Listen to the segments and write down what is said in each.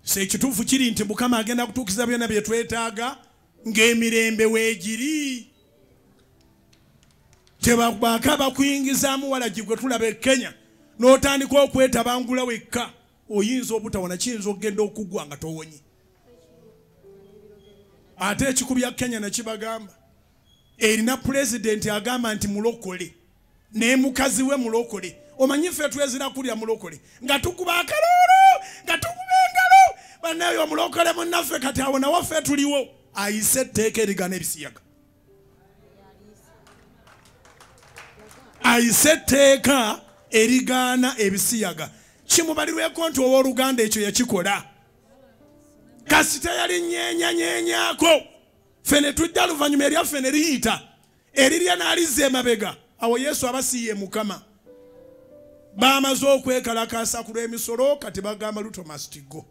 Sekituufu kiri nti Mukama agenda kutuukiza byonna bye twetaaga ng'emirembe weegiri. Tebakaba bakuyingizaamu walagi gwe tulaba e Kenya n'otandika okwetabangula wekka oyinza obutawona kiyinza okugenda okugwa nga towonye. Ate Ekikubya Kenya nakibagamba erina pulezidenti agamba nti mulokole ne mukazi we mulokole. Omanyi ffe twezira kulya mulokole nga tukuba akaloolo nga tukuba engalo bannayo omulokole munnaffe kati awo nawo ffe tuliwo ayise etteeka erigana ebisiyaga. Ayise etteeka erigaana ebisiyaga. Kimubalirweko nti owooluganda ekyo yakikola. Kasita yali nyenyanyenyaako. Ffe ne tujja luvannyuma eryaffe ne liyita. Erirya n'alizza emabega. Awo Yesu abasiiye Mukama. Bamaze okwekalakaasa ku lw'emisolo kati bagamba Luto must go.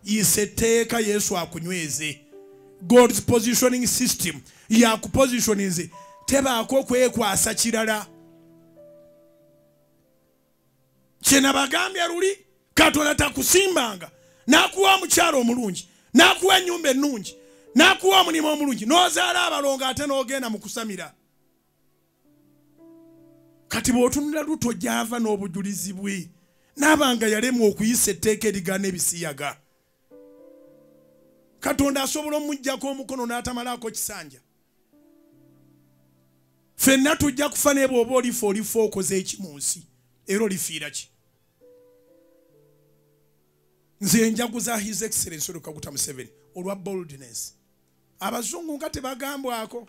Yise etteeka Yesu akunyweze. God's positioning system yakupositioninze. Tebaako kwekwasa kirala. Kyena bagambye luli Katonda takusimbanga n'akuwa omukyalo omulungi n'akuwa ennyumba ennungi n'akuwa omulimu omulungi n'ozaala abalongo ate n'ogenda mu kusamira. Kati bw'otunula Luto gy'ava n'obujulizi bwe n'abanga yalemwa okuyisa etteeka erigaana ebisiyaga. Katonda asobola omuggyako omukono n'atamalaako kisanja. Ffenna tujja kufa ne bw'oba olifa okoze eki mu nsi era olifiira ki? Nze njaguza His Excellency Kaguta Museveni olwa boldness. Abazungu nga tebagambwako.